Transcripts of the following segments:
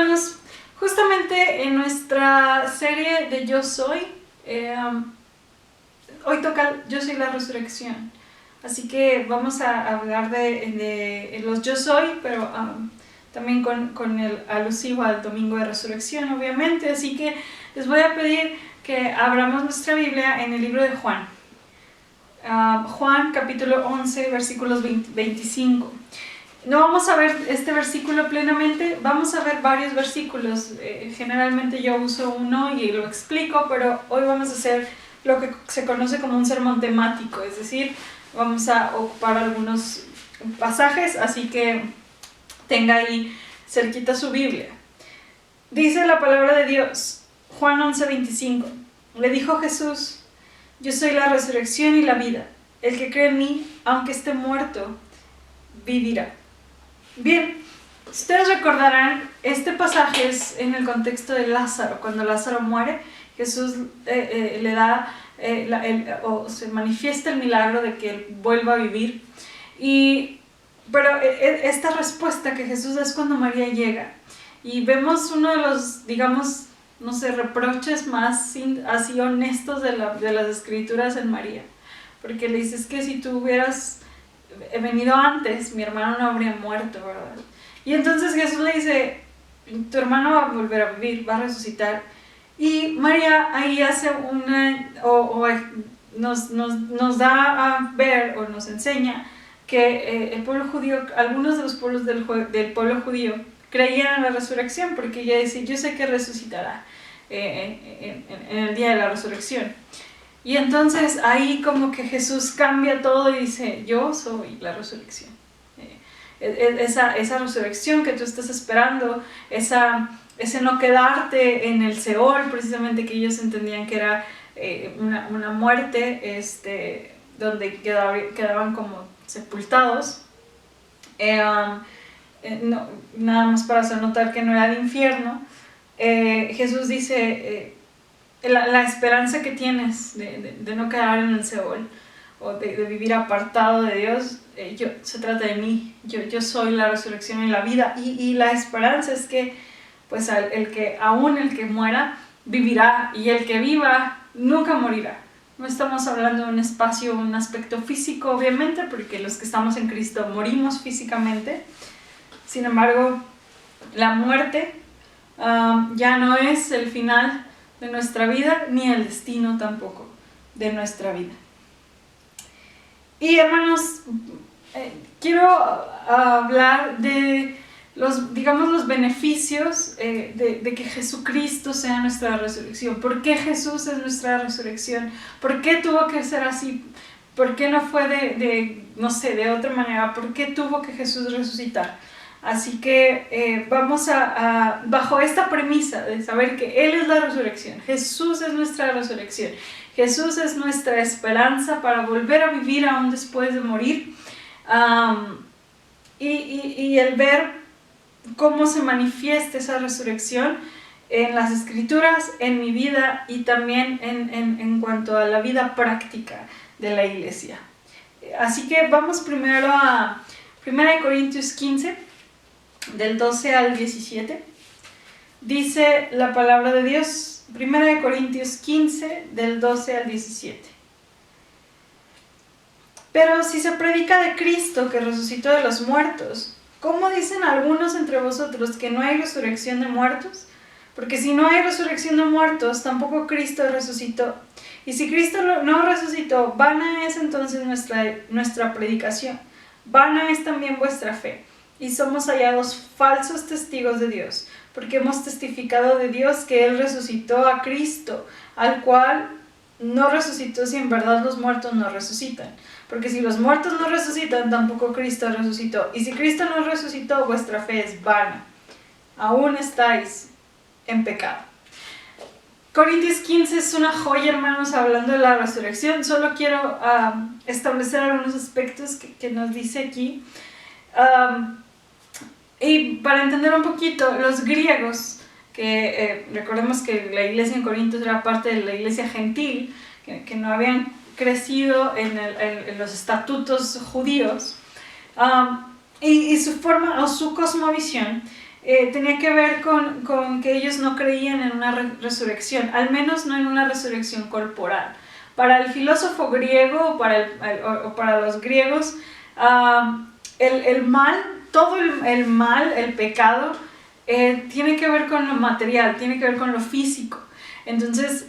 hermanos, justamente en nuestra serie de Yo Soy, hoy toca Yo Soy la Resurrección. Así que vamos a hablar de los Yo Soy, pero también con el alusivo al Domingo de Resurrección, obviamente. Así que les voy a pedir que abramos nuestra Biblia en el libro de Juan. Juan capítulo 11, versículos 25. No vamos a ver este versículo plenamente, vamos a ver varios versículos. Generalmente yo uso uno y lo explico, pero hoy vamos a hacer lo que se conoce como un sermón temático, es decir, vamos a ocupar algunos pasajes, así que tenga ahí cerquita su Biblia. Dice la palabra de Dios, Juan 11, 25. Le dijo Jesús: yo soy la resurrección y la vida. El que cree en mí, aunque esté muerto, vivirá. Bien, ustedes recordarán, este pasaje es en el contexto de Lázaro. Cuando Lázaro muere, Jesús le da, o se manifiesta el milagro de que él vuelva a vivir. Pero esta respuesta que Jesús da es cuando María llega. Y vemos uno de los, digamos, no sé, reproches más así honestos de las escrituras en María. Porque le dices que si tú hubieras venido antes, mi hermano no habría muerto, ¿verdad? Y entonces Jesús le dice, tu hermano va a volver a vivir, va a resucitar. Y María ahí hace nos da a ver o nos enseña que el pueblo judío, algunos de los pueblos del pueblo judío creían en la resurrección, porque ella dice, yo sé que resucitará en el día de la resurrección. Y entonces ahí como que Jesús cambia todo y dice, yo soy la resurrección. Esa resurrección que tú estás esperando, ese no quedarte en el Seol, precisamente, que ellos entendían que era una muerte donde quedaban como sepultados. No, nada más para hacer notar que no era el infierno. Jesús dice, la esperanza que tienes de no quedar en el Seol o de vivir apartado de Dios, se trata de mí. Yo soy la resurrección y la vida, y la esperanza es que pues el que muera vivirá, y el que viva nunca morirá. No estamos hablando de un espacio, un aspecto físico, obviamente, porque los que estamos en Cristo morimos físicamente. Sin embargo, la muerte ya no es el final de nuestra vida, ni el destino tampoco de nuestra vida. Y hermanos, quiero hablar de los beneficios de que Jesucristo sea nuestra resurrección. ¿Por qué Jesús es nuestra resurrección? ¿Por qué tuvo que ser así? ¿Por qué no fue de otra manera? ¿Por qué tuvo que Jesús resucitar? Así que vamos bajo esta premisa de saber que Él es la resurrección, Jesús es nuestra resurrección, Jesús es nuestra esperanza para volver a vivir aún después de morir, y el ver cómo se manifiesta esa resurrección en las Escrituras, en mi vida y también en cuanto a la vida práctica de la iglesia. Así que vamos primero a 1 Corintios 15, del 12 al 17. Dice la palabra de Dios, 1 Corintios 15, del 12 al 17. Pero si se predica de Cristo que resucitó de los muertos, ¿cómo dicen algunos entre vosotros que no hay resurrección de muertos? Porque si no hay resurrección de muertos, tampoco Cristo resucitó. Y si Cristo no resucitó, vana es entonces nuestra predicación, vana es también vuestra fe. Y somos hallados falsos testigos de Dios, porque hemos testificado de Dios que Él resucitó a Cristo, al cual no resucitó si en verdad los muertos no resucitan. Porque si los muertos no resucitan, tampoco Cristo resucitó. Y si Cristo no resucitó, vuestra fe es vana. Aún estáis en pecado. Corintios 15 es una joya, hermanos, hablando de la resurrección. Solo quiero establecer algunos aspectos que nos dice aquí. Y para entender un poquito, los griegos, que recordemos que la iglesia en Corintios era parte de la iglesia gentil, que no habían crecido en los estatutos judíos, y su forma o su cosmovisión tenía que ver con que ellos no creían en una resurrección, al menos no en una resurrección corporal. Para el filósofo griego o para los griegos, el mal, todo el mal, el pecado, tiene que ver con lo material, tiene que ver con lo físico. Entonces,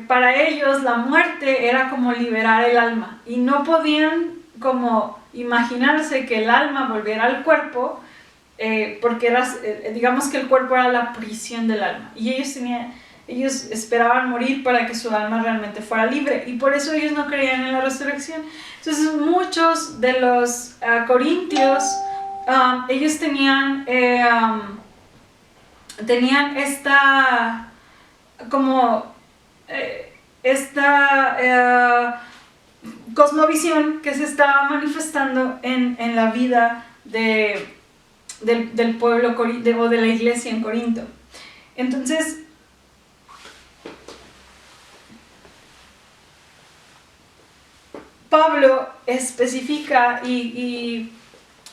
para ellos la muerte era como liberar el alma y no podían como imaginarse que el alma volviera al cuerpo, porque digamos que el cuerpo era la prisión del alma y ellos esperaban morir para que su alma realmente fuera libre, y por eso ellos no creían en la resurrección. Entonces muchos de los corintios, ellos tenían esta como cosmovisión que se estaba manifestando en la vida del pueblo o de la iglesia en Corinto. Entonces, Pablo especifica y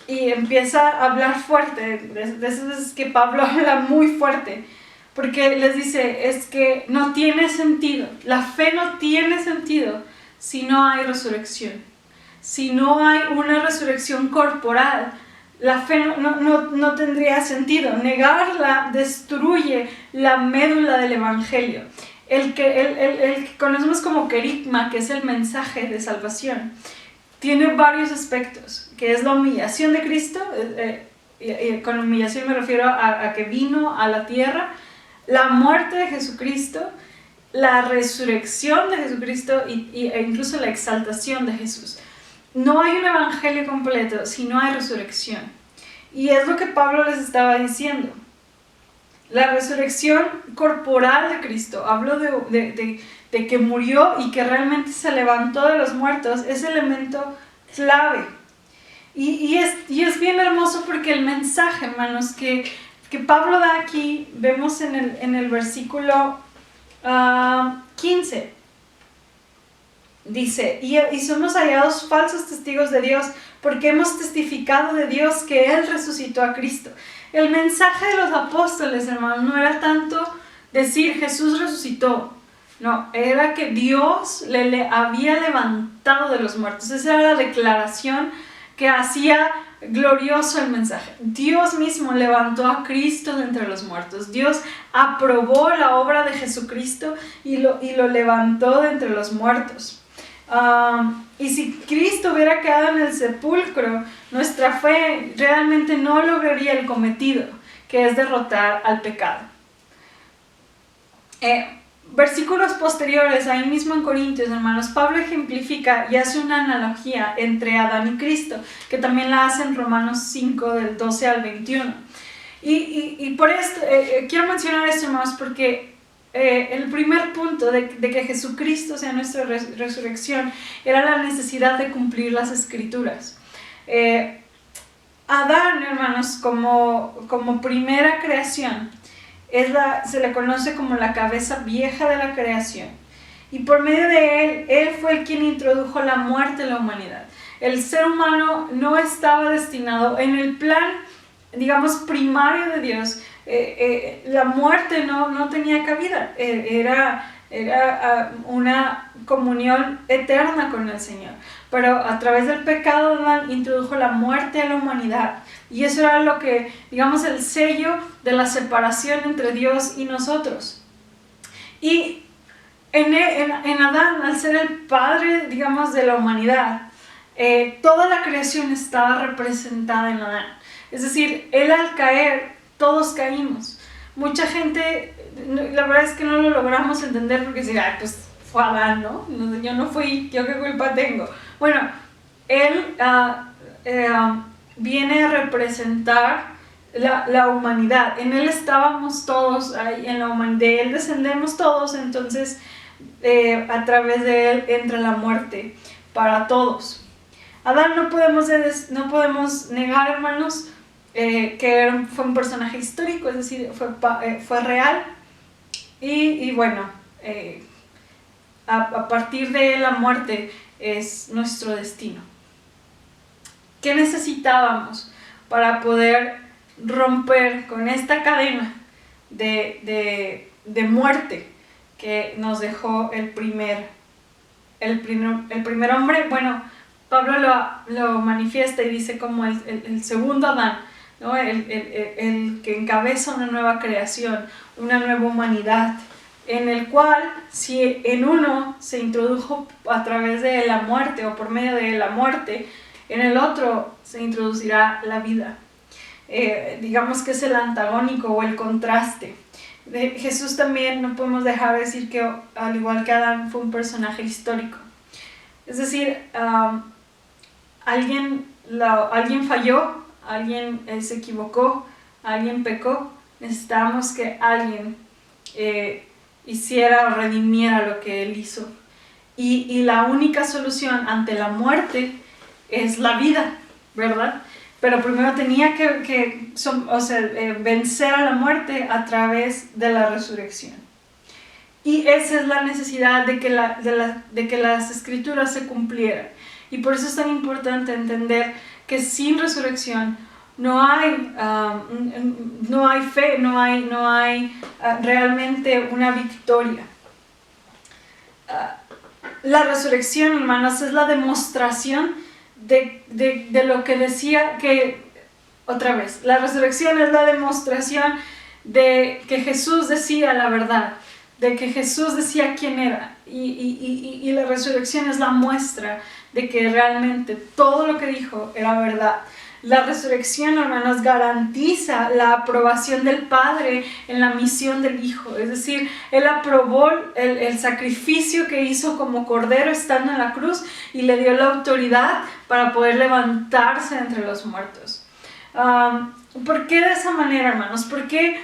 empieza a hablar fuerte, de esas veces que Pablo habla muy fuerte, porque les dice, es que no tiene sentido, la fe no tiene sentido si no hay resurrección. Si no hay una resurrección corporal, la fe no tendría sentido. Negarla destruye la médula del evangelio. El que conocemos como querigma, que es el mensaje de salvación, tiene varios aspectos, que es la humillación de Cristo, y con humillación me refiero a que vino a la tierra, la muerte de Jesucristo, la resurrección de Jesucristo e incluso la exaltación de Jesús. No hay un evangelio completo si no hay resurrección. Y es lo que Pablo les estaba diciendo. La resurrección corporal de Cristo, habló de que murió y que realmente se levantó de los muertos, es elemento clave. Y es bien hermoso porque el mensaje, hermanos, que Pablo da aquí, vemos en el versículo 15. Dice, y somos hallados falsos testigos de Dios, porque hemos testificado de Dios que Él resucitó a Cristo. El mensaje de los apóstoles, hermanos, no era tanto decir Jesús resucitó. No, era que Dios le había levantado de los muertos. Esa era la declaración que hacía glorioso el mensaje. Dios mismo levantó a Cristo de entre los muertos. Dios aprobó la obra de Jesucristo y lo levantó de entre los muertos. Y si Cristo hubiera quedado en el sepulcro, nuestra fe realmente no lograría el cometido, que es derrotar al pecado. Versículos posteriores, ahí mismo en Corintios, hermanos, Pablo ejemplifica y hace una analogía entre Adán y Cristo, que también la hace en Romanos 5, del 12 al 21. Y por esto, quiero mencionar esto, hermanos, porque el primer punto de que Jesucristo sea nuestra resurrección era la necesidad de cumplir las Escrituras. Adán, hermanos, como primera creación, se le conoce como la cabeza vieja de la creación. Y por medio de él fue el quien introdujo la muerte en la humanidad. El ser humano no estaba destinado en el plan, digamos, primario de Dios. La muerte no tenía cabida. Era una comunión eterna con el Señor. Pero a través del pecado, Adán introdujo la muerte a la humanidad. Y eso era lo que, digamos, el sello de la separación entre Dios y nosotros. Y en Adán, al ser el padre, digamos, de la humanidad, toda la creación estaba representada en Adán. Es decir, él al caer, todos caímos. Mucha gente, la verdad es que no lo logramos entender porque si, pues fue Adán, ¿no? Yo no fui, yo qué culpa tengo. Bueno, él viene a representar la humanidad. En él estábamos todos, en la humanidad, de él descendemos todos, entonces a través de él entra la muerte para todos. Adán no podemos negar, hermanos, que fue un personaje histórico, es decir, fue real. Y bueno, a partir de la muerte es nuestro destino. ¿Qué necesitábamos para poder romper con esta cadena de muerte que nos dejó el primer hombre. Bueno, Pablo lo manifiesta y dice como el segundo Adán, ¿no? El que encabeza una nueva creación, una nueva humanidad, en el cual si en uno se introdujo a través de la muerte o por medio de la muerte, en el otro se introducirá la vida. Digamos que es el antagónico o el contraste. Jesús también no podemos dejar de decir que al igual que Adán fue un personaje histórico. Es decir, alguien falló, alguien se equivocó, alguien pecó. Necesitamos que alguien hiciera o redimiera lo que él hizo. Y la única solución ante la muerte es la vida, ¿verdad? Pero primero tenía que vencer a la muerte a través de la resurrección. Y esa es la necesidad de que las escrituras se cumplieran. Y por eso es tan importante entender que sin resurrección no hay fe, no hay realmente una victoria. La resurrección, hermanos, es la demostración de lo que decía que, otra vez, la resurrección es la demostración de que Jesús decía la verdad, de que Jesús decía quién era, y la resurrección es la muestra de que realmente todo lo que dijo era verdad. La resurrección, hermanos, garantiza la aprobación del Padre en la misión del Hijo. Es decir, Él aprobó el sacrificio que hizo como cordero estando en la cruz y le dio la autoridad para poder levantarse entre los muertos. ¿Por qué de esa manera, hermanos? ¿Por qué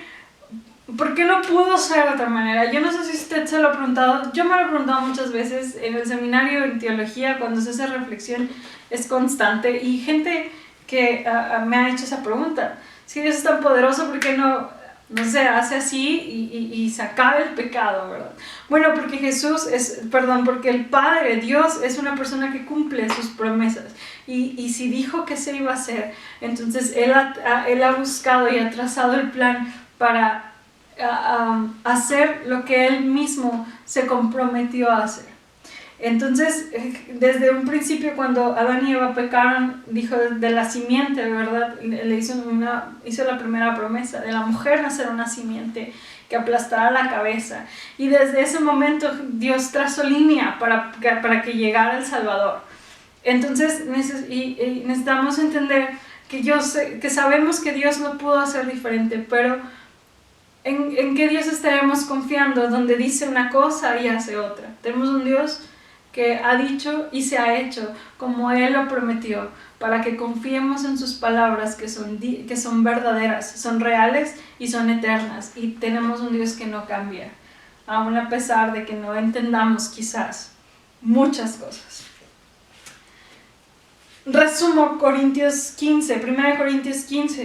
no pudo ser de otra manera? Yo no sé si usted se lo ha preguntado. Yo me lo he preguntado muchas veces en el seminario en teología. Cuando se hace reflexión es constante y gente que me ha hecho esa pregunta. Si Dios es tan poderoso, ¿por qué no se hace así y se acaba el pecado, verdad? Bueno, porque el Padre, Dios, es una persona que cumple sus promesas. Y si dijo que se iba a hacer, entonces Él ha buscado y ha trazado el plan para hacer lo que Él mismo se comprometió a hacer. Entonces, desde un principio, cuando Adán y Eva pecaron, dijo de la simiente, ¿verdad? Le hizo la primera promesa, de la mujer nacerá una simiente que aplastará la cabeza. Y desde ese momento Dios trazó línea para que llegara el Salvador. Entonces, necesitamos entender que sabemos que Dios lo pudo hacer diferente, pero ¿en qué Dios estaremos confiando? Donde dice una cosa y hace otra. Tenemos un Dios que ha dicho y se ha hecho como Él lo prometió, para que confiemos en sus palabras que son verdaderas, son reales y son eternas. Y tenemos un Dios que no cambia, aun a pesar de que no entendamos quizás muchas cosas. Resumo 1 Corintios 15,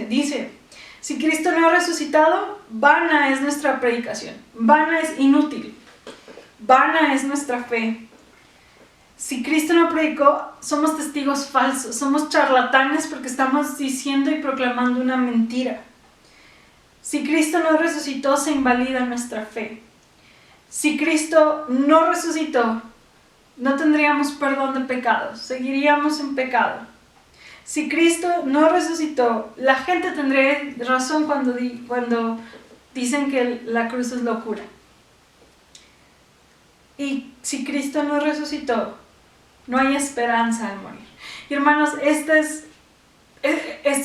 dice: si Cristo no ha resucitado, vana es nuestra predicación, vana es inútil, vana es nuestra fe. Si Cristo no predicó, somos testigos falsos, somos charlatanes porque estamos diciendo y proclamando una mentira. Si Cristo no resucitó, se invalida nuestra fe. Si Cristo no resucitó, no tendríamos perdón de pecados, seguiríamos en pecado. Si Cristo no resucitó, la gente tendría razón cuando dicen que la cruz es locura. Y si Cristo no resucitó, no hay esperanza al morir. Y hermanos, esto es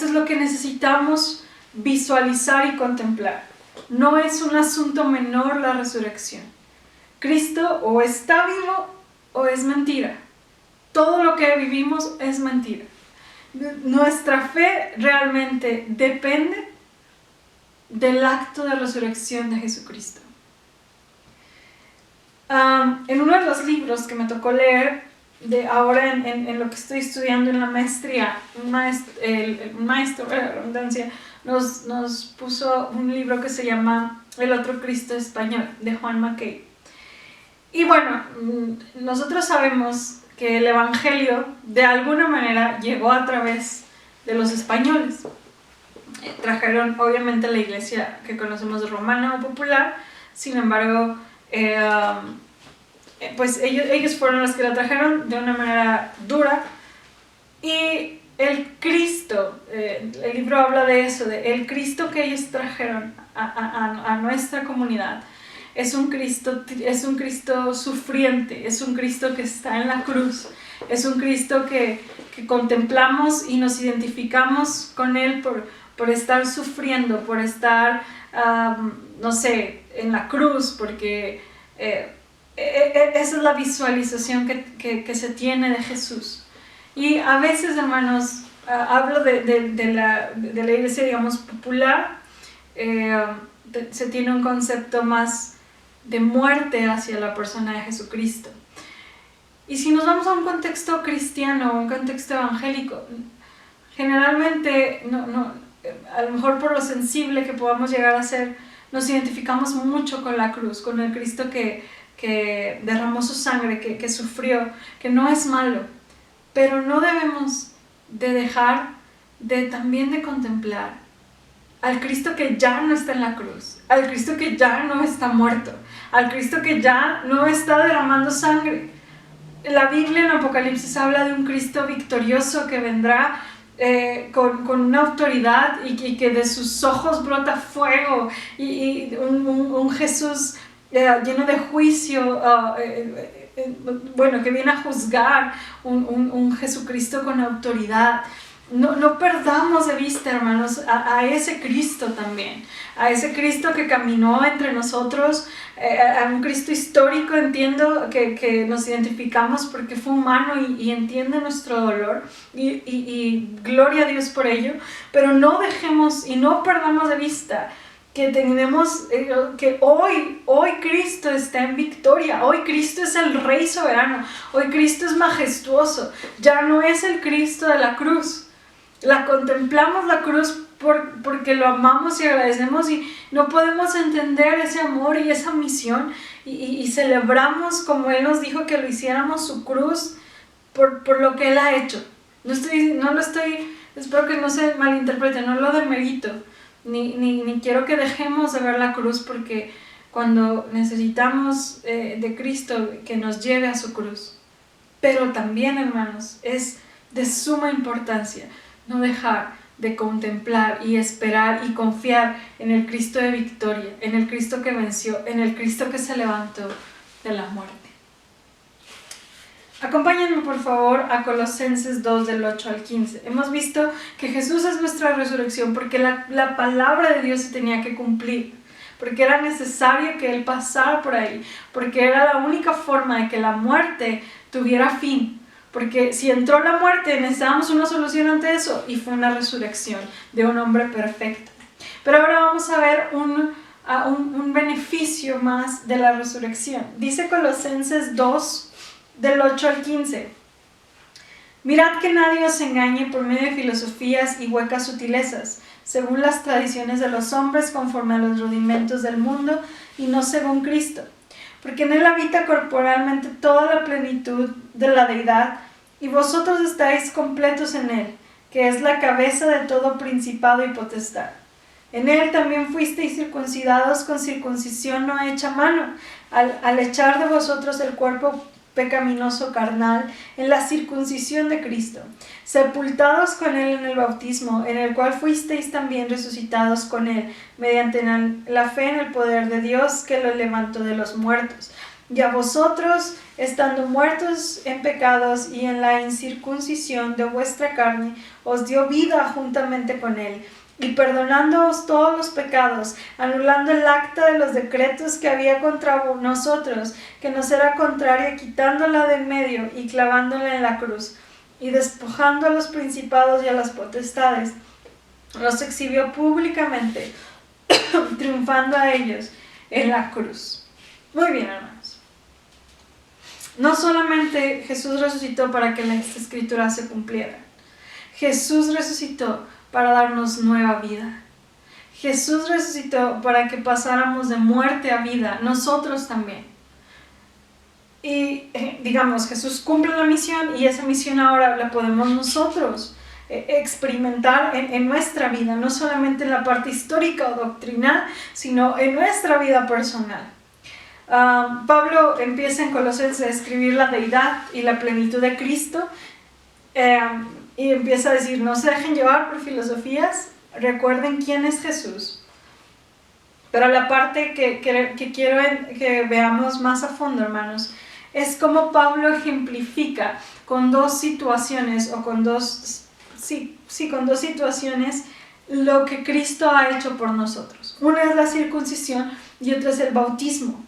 lo que necesitamos visualizar y contemplar. No es un asunto menor la resurrección. Cristo o está vivo o es mentira. Todo lo que vivimos es mentira. Nuestra fe realmente depende del acto de resurrección de Jesucristo. En uno de los libros que me tocó leer, ahora en lo que estoy estudiando en la maestría, el maestro de la redundancia nos puso un libro que se llama El otro Cristo español, de Juan Mackay. Y bueno, nosotros sabemos que el Evangelio de alguna manera llegó a través de los españoles. trajeron obviamente la iglesia que conocemos romana o popular. Sin embargo, pues ellos fueron los que la trajeron de una manera dura. Y el Cristo, el libro habla de eso, de el Cristo que ellos trajeron a nuestra comunidad. Es un Cristo sufriente, es un Cristo que está en la cruz, es un Cristo que contemplamos y nos identificamos con Él por estar sufriendo, por estar, no sé, en la cruz, porque esa es la visualización que se tiene de Jesús. Y a veces, hermanos, hablo de la iglesia, digamos, popular, se tiene un concepto más de muerte hacia la persona de Jesucristo. Y si nos vamos a un contexto cristiano, un contexto evangélico, generalmente, a lo mejor por lo sensible que podamos llegar a ser, nos identificamos mucho con la cruz, con el Cristo que derramó su sangre, que sufrió, que no es malo. Pero no debemos de dejar también de contemplar al Cristo que ya no está en la cruz, al Cristo que ya no está muerto, al Cristo que ya no está derramando sangre. La Biblia en Apocalipsis habla de un Cristo victorioso que vendrá con una autoridad y que de sus ojos brota fuego, y un Jesús lleno de juicio, que viene a juzgar, un Jesucristo con autoridad. No perdamos de vista, hermanos, a ese Cristo también, a ese Cristo que caminó entre nosotros, a un Cristo histórico. Entiendo que nos identificamos porque fue humano y entiende nuestro dolor, y gloria a Dios por ello, pero no dejemos y no perdamos de vista que tenemos, que hoy Cristo está en victoria, hoy Cristo es el Rey soberano, hoy Cristo es majestuoso, ya no es el Cristo de la cruz. La contemplamos la cruz porque lo amamos y agradecemos, y no podemos entender ese amor y esa misión, y celebramos como Él nos dijo que lo hiciéramos, su cruz, por lo que Él ha hecho. Espero que no se malinterprete, no lo demerito, ni quiero que dejemos de ver la cruz, porque cuando necesitamos de Cristo que nos lleve a su cruz. Pero también, hermanos, es de suma importancia no dejar de contemplar y esperar y confiar en el Cristo de victoria, en el Cristo que venció, en el Cristo que se levantó de la muerte. Acompáñenme por favor a Colosenses 2 del 8 al 15. Hemos visto que Jesús es nuestra resurrección porque la palabra de Dios se tenía que cumplir, porque era necesario que Él pasara por ahí, porque era la única forma de que la muerte tuviera fin. Porque si entró la muerte, necesitábamos una solución ante eso, y fue una resurrección de un hombre perfecto. Pero ahora vamos a ver un beneficio más de la resurrección. Dice Colosenses 2, del 8 al 15. Mirad que nadie os engañe por medio de filosofías y huecas sutilezas, según las tradiciones de los hombres, conforme a los rudimentos del mundo, y no según Cristo. Porque en Él habita corporalmente toda la plenitud de la deidad, y vosotros estáis completos en Él, que es la cabeza de todo principado y potestad. En Él también fuisteis circuncidados con circuncisión no hecha a mano, al echar de vosotros el cuerpo pecaminoso carnal en la circuncisión de Cristo, sepultados con Él en el bautismo, en el cual fuisteis también resucitados con Él, mediante la fe en el poder de Dios que lo levantó de los muertos. Y a vosotros, estando muertos en pecados y en la incircuncisión de vuestra carne, os dio vida juntamente con Él, y perdonándoos todos los pecados, anulando el acta de los decretos que había contra nosotros, que nos era contraria, quitándola de en medio y clavándola en la cruz, y despojando a los principados y a las potestades, los exhibió públicamente, triunfando a ellos en la cruz. Muy bien, hermanos. No solamente Jesús resucitó para que las escrituras se cumplieran. Jesús resucitó para darnos nueva vida. Jesús resucitó para que pasáramos de muerte a vida, nosotros también. Y digamos, Jesús cumple la misión, y esa misión ahora la podemos nosotros experimentar en nuestra vida, no solamente en la parte histórica o doctrinal, sino en nuestra vida personal. Pablo empieza en Colosenses a escribir la deidad y la plenitud de Cristo, y empieza a decir: no se dejen llevar por filosofías, recuerden quién es Jesús. Pero la parte que quiero que veamos más a fondo, hermanos, es cómo Pablo ejemplifica con dos situaciones, o con dos situaciones, lo que Cristo ha hecho por nosotros. Una es la circuncisión y otra es el bautismo.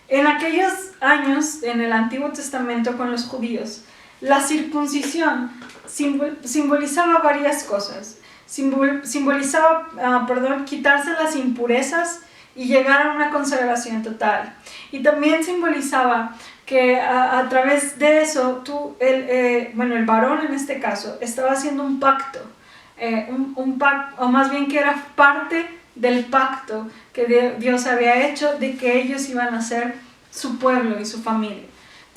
En aquellos años, en el Antiguo Testamento con los judíos, la circuncisión simbolizaba varias cosas. Simbolizaba, quitarse las impurezas y llegar a una consagración total. Y también simbolizaba que a través de eso, el varón en este caso, estaba haciendo un pacto, o más bien que era parte del pacto que Dios había hecho, de que ellos iban a ser su pueblo y su familia.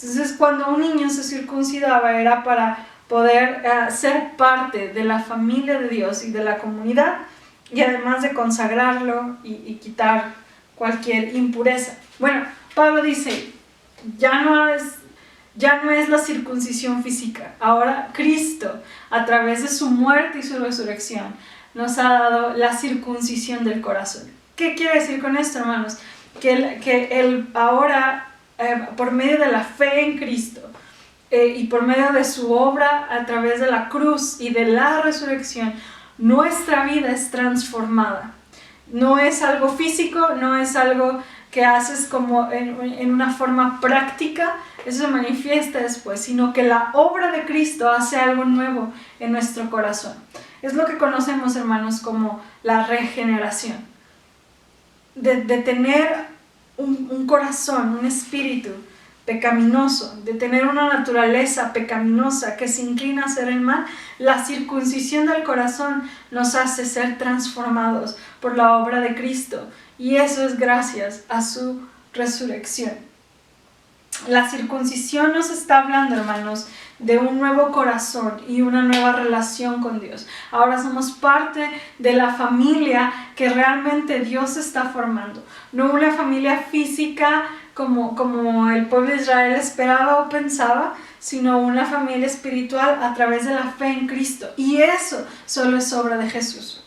Entonces, cuando un niño se circuncidaba, era para poder ser parte de la familia de Dios y de la comunidad, y además de consagrarlo y quitar cualquier impureza. Bueno, Pablo dice, ya no es la circuncisión física. Ahora Cristo, a través de su muerte y su resurrección, nos ha dado la circuncisión del corazón. ¿Qué quiere decir con esto, hermanos? Que él ahora, por medio de la fe en Cristo, y por medio de su obra a través de la cruz y de la resurrección, nuestra vida es transformada. No es algo físico, no es algo que haces como en una forma práctica, eso se manifiesta después, sino que la obra de Cristo hace algo nuevo en nuestro corazón. Es lo que conocemos, hermanos, como la regeneración. De tener un corazón, un espíritu pecaminoso, de tener una naturaleza pecaminosa que se inclina a hacer el mal, la circuncisión del corazón nos hace ser transformados por la obra de Cristo, y eso es gracias a su resurrección. La circuncisión nos está hablando, hermanos, de un nuevo corazón y una nueva relación con Dios. Ahora somos parte de la familia que realmente Dios está formando, no una familia física como el pueblo de Israel esperaba o pensaba, sino una familia espiritual a través de la fe en Cristo. Y eso solo es obra de Jesús.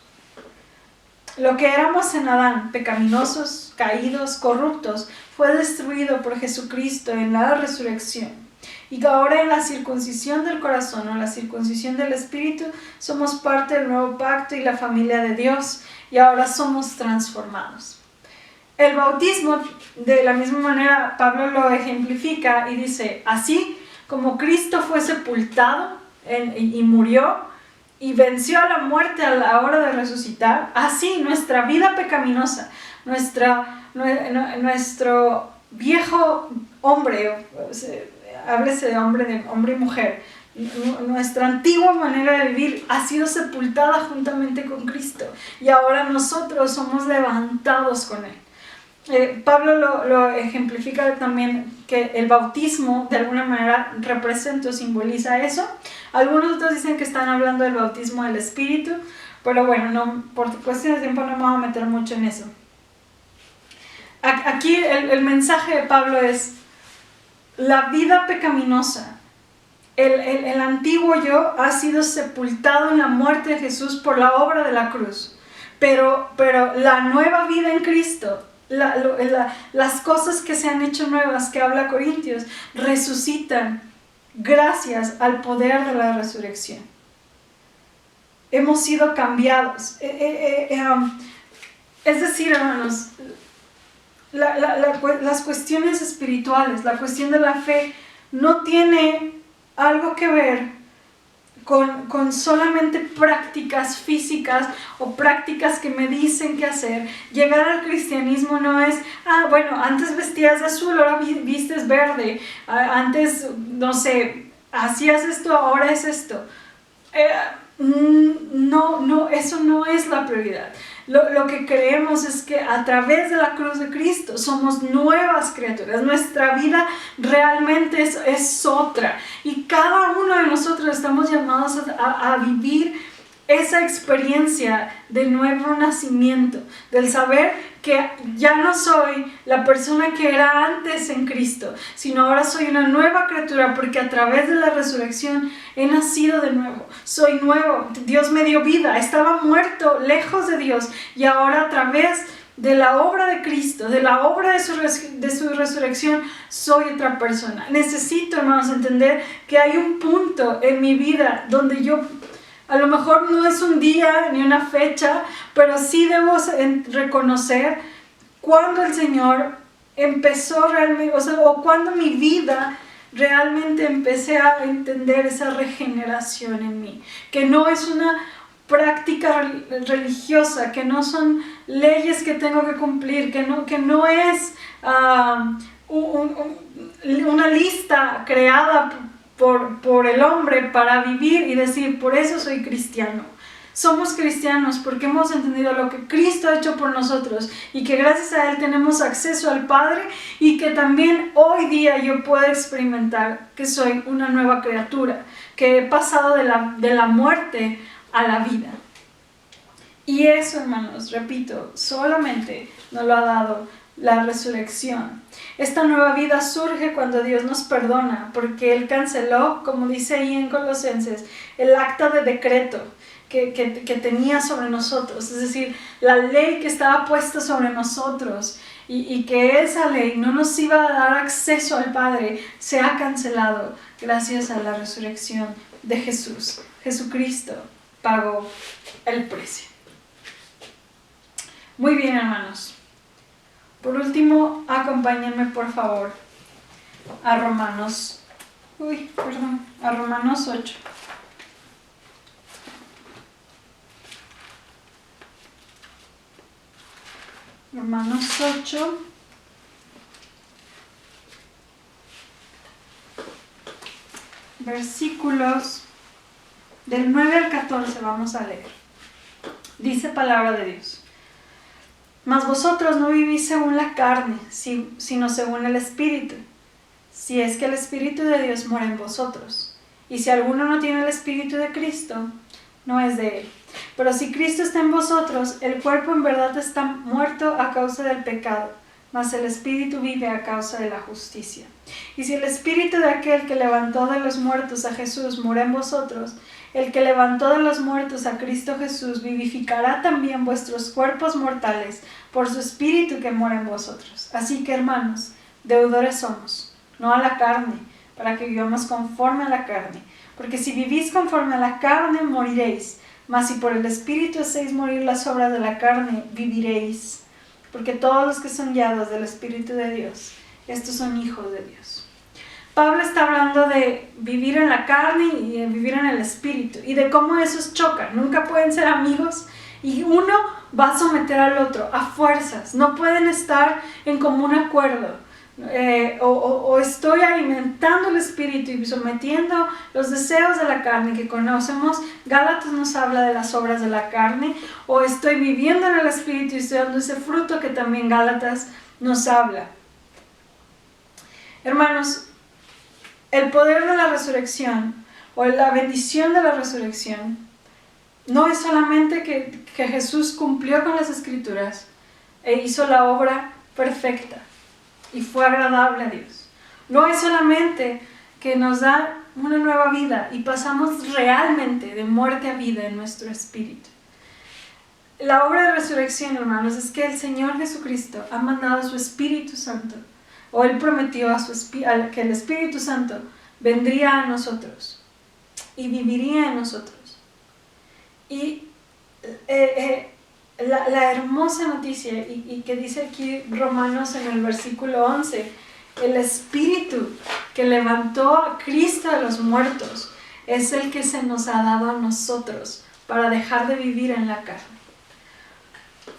Lo que éramos en Adán, pecaminosos, caídos, corruptos, fue destruido por Jesucristo en la resurrección. Y ahora en la circuncisión del corazón, o la circuncisión del espíritu, somos parte del nuevo pacto y la familia de Dios, y ahora somos transformados. El bautismo, de la misma manera, Pablo lo ejemplifica y dice: así como Cristo fue sepultado y murió y venció a la muerte a la hora de resucitar, así nuestra vida pecaminosa, nuestro viejo hombre, háblese de hombre y mujer, nuestra antigua manera de vivir ha sido sepultada juntamente con Cristo, y ahora nosotros somos levantados con Él. Pablo lo ejemplifica también, que el bautismo de alguna manera representa o simboliza eso. Algunos otros dicen que están hablando del bautismo del Espíritu, pero bueno, por cuestiones de tiempo no me voy a meter mucho en eso. Aquí el mensaje de Pablo es: la vida pecaminosa, el antiguo yo ha sido sepultado en la muerte de Jesús por la obra de la cruz, pero la nueva vida en Cristo, las cosas que se han hecho nuevas, que habla Corintios, resucitan gracias al poder de la resurrección. Hemos sido cambiados. Es decir, hermanos, las cuestiones espirituales, la cuestión de la fe, no tiene algo que ver con solamente prácticas físicas o prácticas que me dicen qué hacer. Llegar al cristianismo no es: antes vestías de azul, ahora vistes verde, antes, no sé, hacías esto, ahora es esto. No, eso no es la prioridad. Lo que creemos es que a través de la cruz de Cristo somos nuevas criaturas. Nuestra vida realmente es otra. Y cada uno de nosotros estamos llamados a vivir esa experiencia de nuevo nacimiento, del saber que ya no soy la persona que era antes en Cristo, sino ahora soy una nueva criatura, porque a través de la resurrección he nacido de nuevo, soy nuevo, Dios me dio vida, estaba muerto lejos de Dios, y ahora a través de la obra de Cristo, de la obra de su resurrección, soy otra persona. Necesito, hermanos, entender que hay un punto en mi vida donde yo, a lo mejor no es un día ni una fecha, pero sí debo reconocer cuando el Señor empezó realmente, o cuando mi vida realmente empecé a entender esa regeneración en mí, que no es una práctica religiosa, que no son leyes que tengo que cumplir, que no es una lista creada por el hombre para vivir y decir, por eso soy cristiano. Somos cristianos porque hemos entendido lo que Cristo ha hecho por nosotros y que gracias a Él tenemos acceso al Padre, y que también hoy día yo puedo experimentar que soy una nueva criatura, que he pasado de la muerte a la vida. Y eso, hermanos, repito, solamente nos lo ha dado la resurrección. Esta nueva vida surge cuando Dios nos perdona, porque Él canceló, como dice ahí en Colosenses, el acta de decreto que tenía sobre nosotros, es decir, la ley que estaba puesta sobre nosotros, y que esa ley no nos iba a dar acceso al Padre, se ha cancelado gracias a la resurrección de Jesús. Jesucristo pagó el precio. Muy bien, hermanos. Por último, acompáñenme por favor a Romanos 8. Romanos 8. Versículos del 9 al 14 vamos a leer. Dice palabra de Dios: Mas vosotros no vivís según la carne, sino según el Espíritu, si es que el Espíritu de Dios mora en vosotros. Y si alguno no tiene el Espíritu de Cristo, no es de Él. Pero si Cristo está en vosotros, el cuerpo en verdad está muerto a causa del pecado, mas el Espíritu vive a causa de la justicia. Y si el Espíritu de aquel que levantó de los muertos a Jesús mora en vosotros, el que levantó de los muertos a Cristo Jesús vivificará también vuestros cuerpos mortales por su Espíritu que mora en vosotros. Así que, hermanos, deudores somos, no a la carne, para que vivamos conforme a la carne. Porque si vivís conforme a la carne, moriréis. Mas si por el Espíritu hacéis morir las obras de la carne, viviréis. Porque todos los que son guiados del Espíritu de Dios, estos son hijos de Dios. Pablo está hablando de vivir en la carne y de vivir en el Espíritu, y de cómo esos chocan. Nunca pueden ser amigos, y uno va a someter al otro a fuerzas. No pueden estar en común acuerdo. O estoy alimentando el Espíritu y sometiendo los deseos de la carne que conocemos. Gálatas nos habla de las obras de la carne. O estoy viviendo en el Espíritu y estoy dando ese fruto que también Gálatas nos habla. Hermanos, el poder de la resurrección o la bendición de la resurrección no es solamente que Jesús cumplió con las Escrituras e hizo la obra perfecta y fue agradable a Dios. No es solamente que nos da una nueva vida y pasamos realmente de muerte a vida en nuestro espíritu. La obra de resurrección, hermanos, es que el Señor Jesucristo ha mandado a su Espíritu Santo, o Él prometió que el Espíritu Santo vendría a nosotros y viviría en nosotros. Y la hermosa noticia, y que dice aquí Romanos en el versículo 11, el Espíritu que levantó a Cristo de los muertos es el que se nos ha dado a nosotros para dejar de vivir en la carne.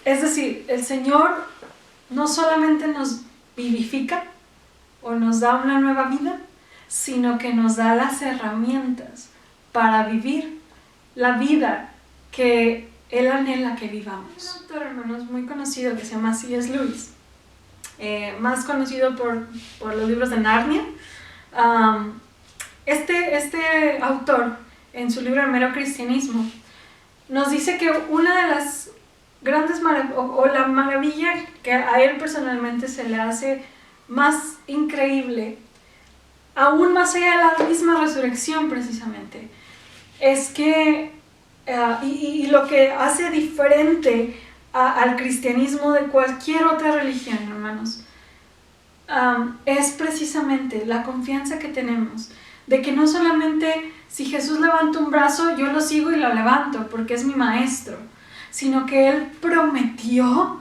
Es decir, el Señor no solamente nos vivifica o nos da una nueva vida, sino que nos da las herramientas para vivir la vida que Él anhela que vivamos. Un autor, hermanos, muy conocido que se llama C.S. Lewis, más conocido por los libros de Narnia. Este autor, en su libro El mero cristianismo, nos dice que una de las grandes o la maravilla que a él personalmente se le hace más increíble, aún más allá de la misma resurrección precisamente, es que, y lo que hace diferente al cristianismo de cualquier otra religión, hermanos, es precisamente la confianza que tenemos de que no solamente si Jesús levanta un brazo, yo lo sigo y lo levanto porque es mi maestro, sino que Él prometió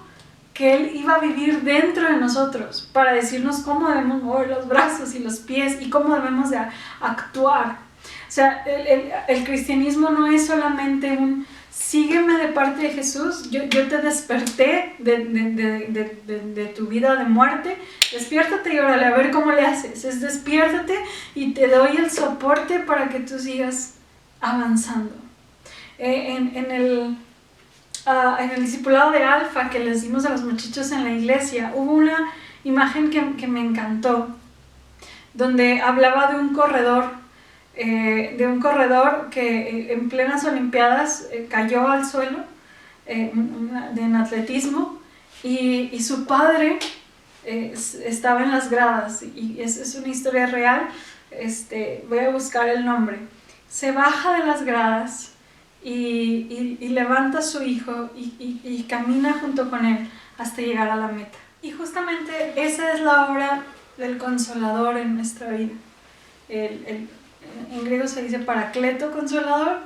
que Él iba a vivir dentro de nosotros para decirnos cómo debemos mover los brazos y los pies y cómo debemos de actuar. O sea, el cristianismo no es solamente un sígueme de parte de Jesús, yo te desperté de tu vida de muerte, despiértate y órale, a ver cómo le haces. Es despiértate y te doy el soporte para que tú sigas avanzando. En el discipulado de Alfa que les dimos a los muchachos en la iglesia, hubo una imagen que me encantó, donde hablaba de un corredor que en plenas olimpiadas cayó al suelo en atletismo y su padre estaba en las gradas, y es una historia real. Voy a buscar el nombre. Se baja de las gradas y levanta a su hijo y camina junto con él hasta llegar a la meta. Y justamente esa es la obra del Consolador en nuestra vida. En griego se dice paracleto, consolador,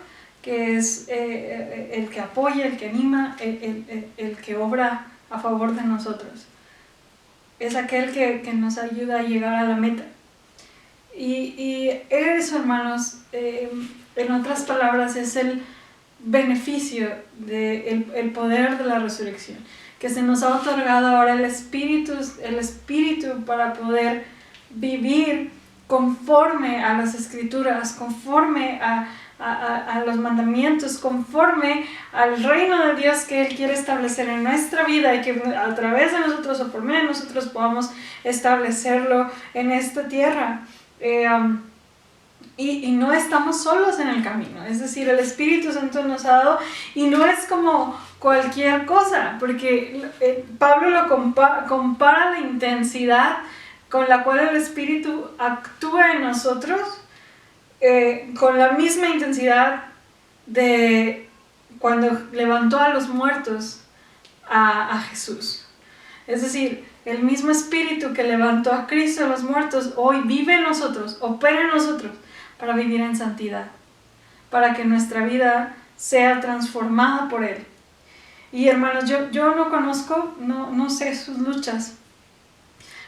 que es el que apoya, el que anima, el que obra a favor de nosotros. Es aquel que nos ayuda a llegar a la meta. Y eso, hermanos, en otras palabras, es el beneficio del poder de la resurrección, que se nos ha otorgado ahora el espíritu para poder vivir conforme a las escrituras, conforme a los mandamientos, conforme al reino de Dios que Él quiere establecer en nuestra vida, y que a través de nosotros o por medio de nosotros podamos establecerlo en esta tierra. Y no estamos solos en el camino, es decir, el Espíritu Santo nos ha dado, y no es como cualquier cosa, porque Pablo lo compara la intensidad con la cual el Espíritu actúa en nosotros, con la misma intensidad de cuando levantó a los muertos a Jesús. Es decir, el mismo Espíritu que levantó a Cristo de los muertos hoy vive en nosotros, opera en nosotros para vivir en santidad, para que nuestra vida sea transformada por Él. Y hermanos, yo no conozco, no sé sus luchas,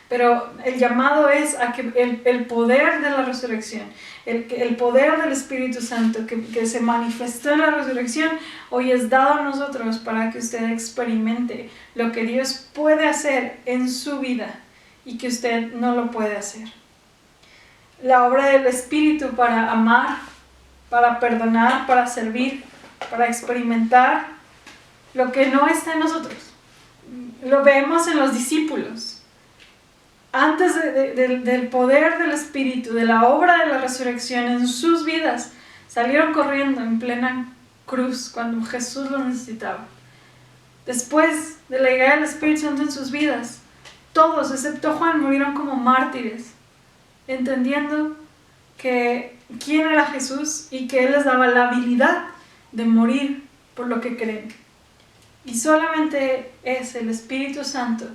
pero el llamado es a que el poder de la resurrección, el poder del Espíritu Santo que se manifestó en la resurrección, hoy es dado a nosotros para que usted experimente lo que Dios puede hacer en su vida y que usted no lo puede hacer. La obra del Espíritu para amar, para perdonar, para servir, para experimentar lo que no está en nosotros. Lo vemos en los discípulos. Antes del poder del Espíritu, de la obra de la resurrección en sus vidas, salieron corriendo en plena cruz cuando Jesús lo necesitaba. Después de la llegada del Espíritu Santo en sus vidas, todos, excepto Juan, murieron como mártires, entendiendo que quién era Jesús y que Él les daba la habilidad de morir por lo que creen. Y solamente es el Espíritu Santo,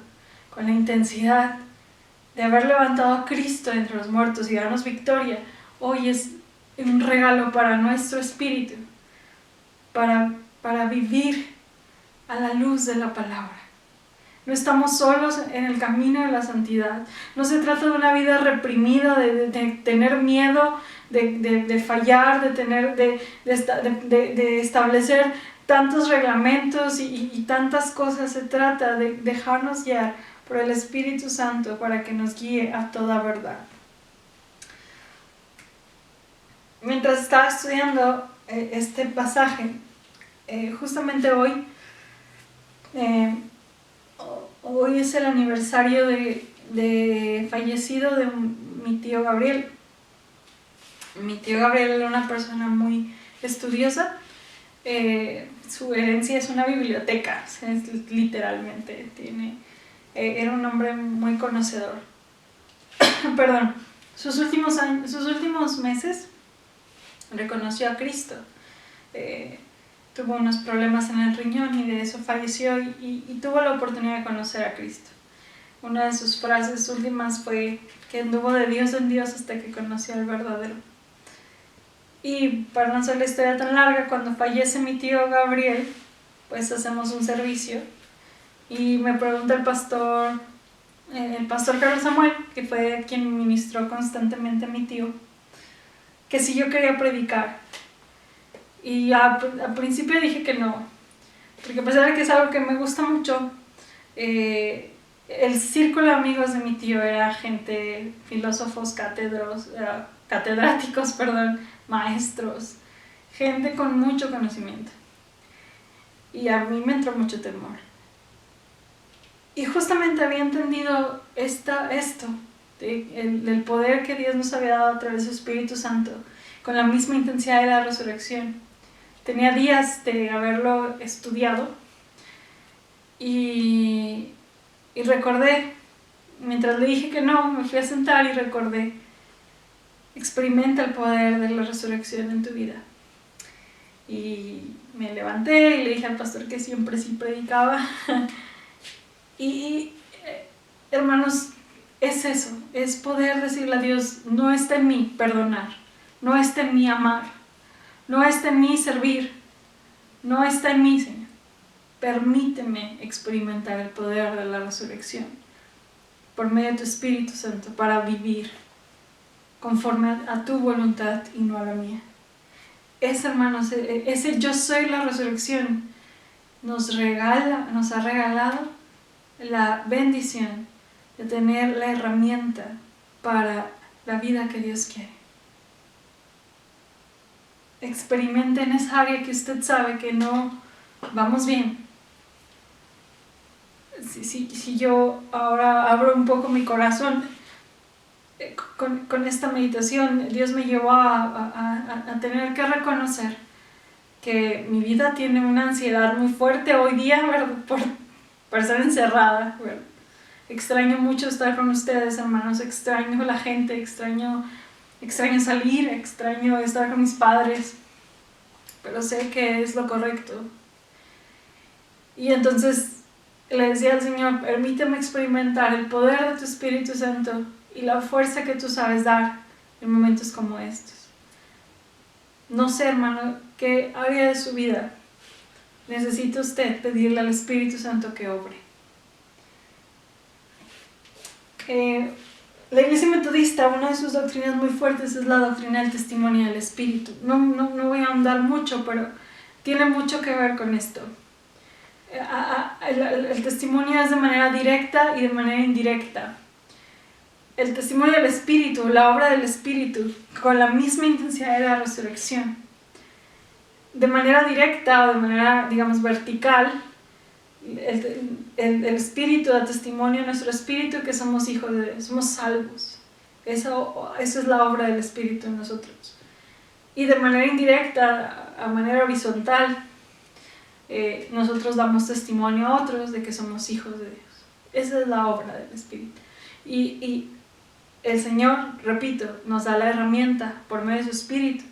con la intensidad de haber levantado a Cristo entre los muertos y darnos victoria, hoy es un regalo para nuestro espíritu, para vivir a la luz de la palabra. No estamos solos en el camino de la santidad. No se trata de una vida reprimida, de tener miedo, de fallar, de establecer tantos reglamentos y tantas cosas. Se trata de dejarnos guiar por el Espíritu Santo para que nos guíe a toda verdad. Mientras estaba estudiando este pasaje, justamente hoy es el aniversario de fallecido de mi tío Gabriel. Mi tío Gabriel era una persona muy estudiosa. Su herencia es una biblioteca, o sea, literalmente era un hombre muy conocedor. Perdón, sus últimos meses reconoció a Cristo. Tuvo unos problemas en el riñón y de eso falleció y tuvo la oportunidad de conocer a Cristo. Una de sus frases últimas fue que anduvo de Dios en Dios hasta que conoció al verdadero. Y para no hacer la historia tan larga, cuando fallece mi tío Gabriel, pues hacemos un servicio y me pregunta el pastor Carlos Samuel, que fue quien ministró constantemente a mi tío, que si yo quería predicar. Y al principio dije que no, porque a pesar de que es algo que me gusta mucho, el círculo de amigos de mi tío era gente, filósofos, catedráticos, maestros, gente con mucho conocimiento. Y a mí me entró mucho temor. Y justamente había entendido el poder que Dios nos había dado a través de su Espíritu Santo, con la misma intensidad de la resurrección. Tenía días de haberlo estudiado y recordé, mientras le dije que no, me fui a sentar y recordé: experimenta el poder de la resurrección en tu vida. Y me levanté y le dije al pastor que siempre sí predicaba. Hermanos, es eso, es poder decirle a Dios: no está en mí perdonar, no está en mí amar, no está en mí servir, no está en mí, Señor. Permíteme experimentar el poder de la resurrección por medio de tu Espíritu Santo para vivir conforme a tu voluntad y no a la mía. Hermanos, ese yo soy la resurrección nos ha regalado la bendición de tener la herramienta para la vida que Dios quiere. Experimente en esa área que usted sabe que no vamos bien. Si yo ahora abro un poco mi corazón con esta meditación, Dios me llevó a tener que reconocer que mi vida tiene una ansiedad muy fuerte hoy día, ¿verdad? Por estar encerrada, ¿verdad? Extraño mucho estar con ustedes, hermanos, extraño la gente, extraño salir, extraño estar con mis padres, pero sé que es lo correcto. Y entonces le decía al Señor: permíteme experimentar el poder de tu Espíritu Santo y la fuerza que tú sabes dar en momentos como estos. No sé, hermano, qué área de su vida necesita usted pedirle al Espíritu Santo que obre. La Iglesia Metodista, una de sus doctrinas muy fuertes es la doctrina del testimonio del Espíritu. No voy a ahondar mucho, pero tiene mucho que ver con esto. El testimonio es de manera directa y de manera indirecta. El testimonio del Espíritu, la obra del Espíritu, con la misma intensidad de la resurrección. De manera directa o de manera, digamos, vertical, el Espíritu da testimonio a nuestro espíritu que somos hijos de Dios, somos salvos. Eso es la obra del Espíritu en nosotros. Y de manera indirecta, a manera horizontal, nosotros damos testimonio a otros de que somos hijos de Dios. Esa es la obra del Espíritu. Y el Señor, repito, nos da la herramienta por medio de su Espíritu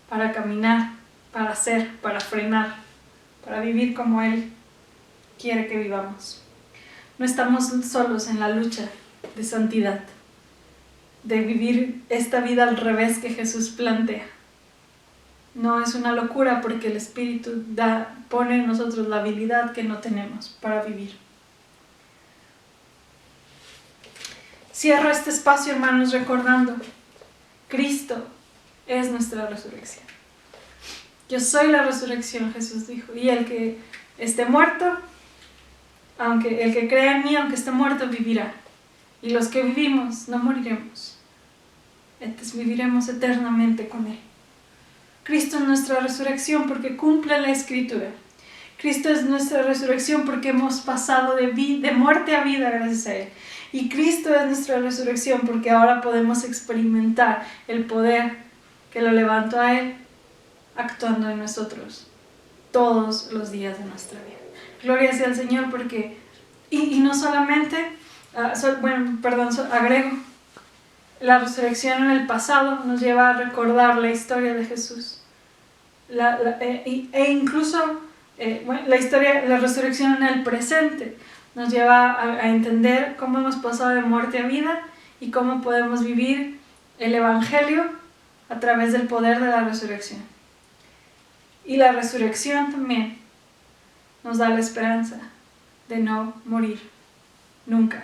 para caminar, para hacer, para frenar, para vivir como Él quiere que vivamos. No estamos solos en la lucha de santidad, de vivir esta vida al revés que Jesús plantea. No es una locura, porque el Espíritu pone en nosotros la habilidad que no tenemos para vivir. Cierro este espacio, hermanos, recordando: Cristo es nuestra resurrección. Yo soy la resurrección, Jesús dijo, y el que esté muerto, el que crea en mí, aunque esté muerto, vivirá. Y los que vivimos no moriremos, entonces viviremos eternamente con Él. Cristo es nuestra resurrección porque cumple la Escritura. Cristo es nuestra resurrección porque hemos pasado de muerte a vida gracias a Él. Y Cristo es nuestra resurrección porque ahora podemos experimentar el poder que lo levantó a Él, actuando en nosotros todos los días de nuestra vida. Gloria sea al Señor porque, y no solamente, agrego, la resurrección en el pasado nos lleva a recordar la historia de Jesús. Incluso la resurrección en el presente nos lleva a entender cómo hemos pasado de muerte a vida y cómo podemos vivir el Evangelio a través del poder de la resurrección. Y la resurrección también nos da la esperanza de no morir nunca,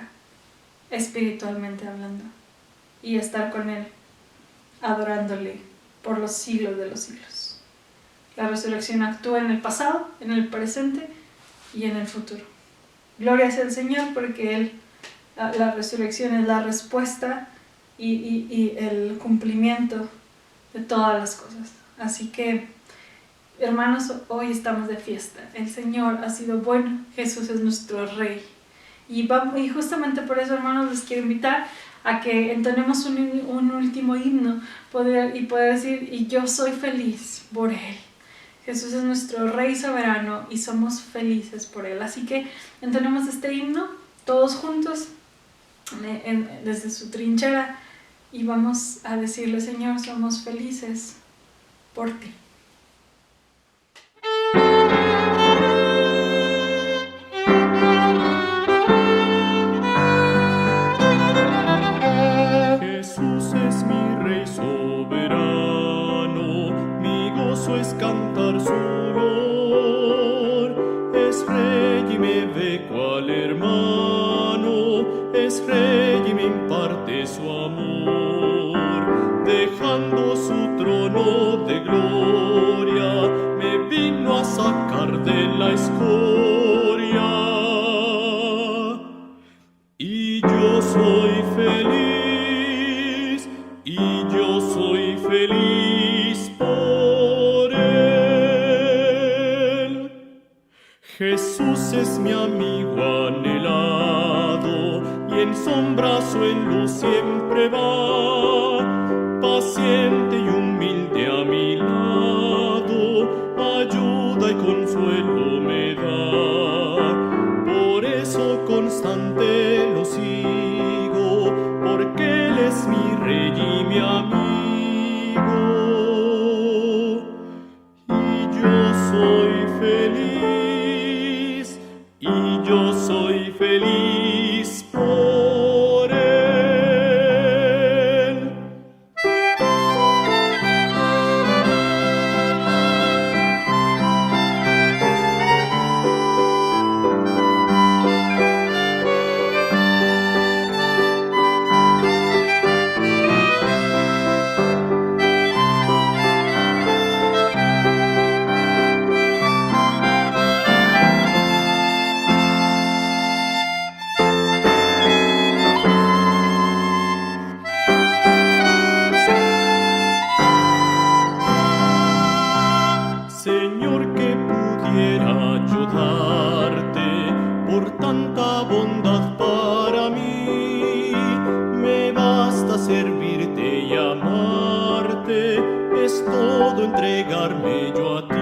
espiritualmente hablando, y estar con Él, adorándole por los siglos de los siglos. La resurrección actúa en el pasado, en el presente y en el futuro. Gloria sea al Señor porque la resurrección es la respuesta y el cumplimiento de todas las cosas. Así que, hermanos, hoy estamos de fiesta. El Señor ha sido bueno, Jesús es nuestro Rey. Y justamente por eso, hermanos, les quiero invitar a que entonemos un último himno y poder decir, y yo soy feliz por Él. Jesús es nuestro Rey soberano y somos felices por Él. Así que entonemos este himno todos juntos desde su trinchera y vamos a decirle, Señor, somos felices por ti. Jesús es mi Rey soberano, mi gozo es cantar su olor. Es Rey y me ve cual hermano, es Rey y me imparte su amor. Dejando su trono de gloria, me vino a sacar de la escoria. Y yo soy feliz, y yo soy feliz por Él. Jesús es mi amigo anhelado, y en sombras o en luz siempre va, paciente y humilde a mi lado, ayuda y consuelo me da. Por eso constante lo sigo, porque Él es mi Rey y mi amigo. Y yo soy feliz, y yo soy feliz por Él. Señor, que pudiera ayudarte por tanta bondad para mí. Me basta servirte y amarte, es todo entregarme yo a ti.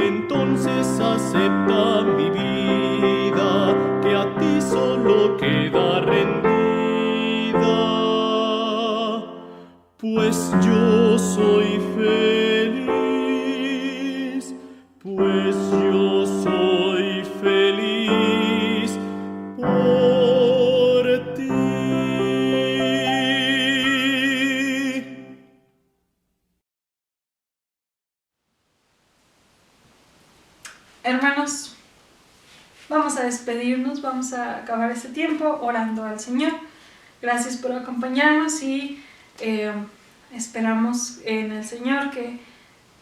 Entonces acepta mi vida, que a ti solo queda rendida. Pues yo soy feliz, pues yo soy feliz por ti. Hermanos, vamos a despedirnos, vamos a acabar este tiempo orando al Señor. Gracias por acompañarnos y esperamos en el Señor que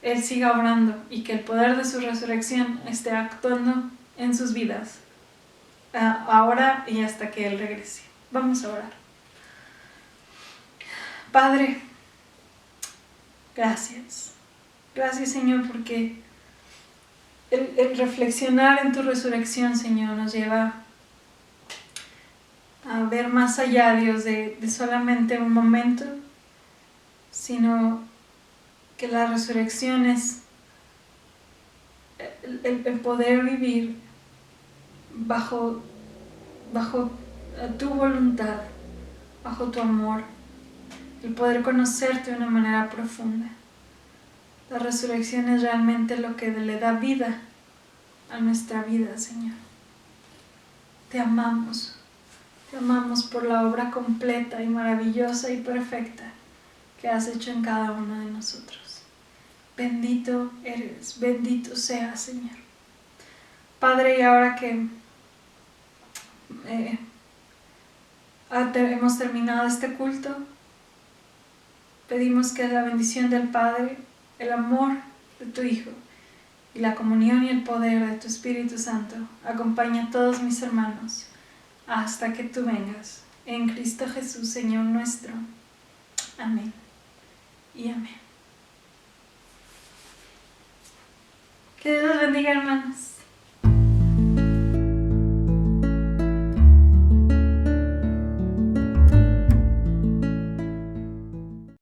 Él siga obrando y que el poder de su resurrección esté actuando en sus vidas, ahora y hasta que Él regrese. Vamos a orar. Padre, gracias. Gracias, Señor, porque el reflexionar en tu resurrección, Señor, nos lleva a ver más allá, Dios, de solamente un momento, sino que la resurrección es el poder vivir bajo tu voluntad, bajo tu amor, el poder conocerte de una manera profunda. La resurrección es realmente lo que le da vida a nuestra vida, Señor. Te amamos por la obra completa y maravillosa y perfecta que has hecho en cada uno de nosotros. Bendito eres, bendito seas, Señor. Padre, y ahora que hemos terminado este culto, pedimos que la bendición del Padre, el amor de tu Hijo y la comunión y el poder de tu Espíritu Santo acompañe a todos mis hermanos hasta que tú vengas. En Cristo Jesús, Señor nuestro. Amén y amén. Que Dios los bendiga, hermanos.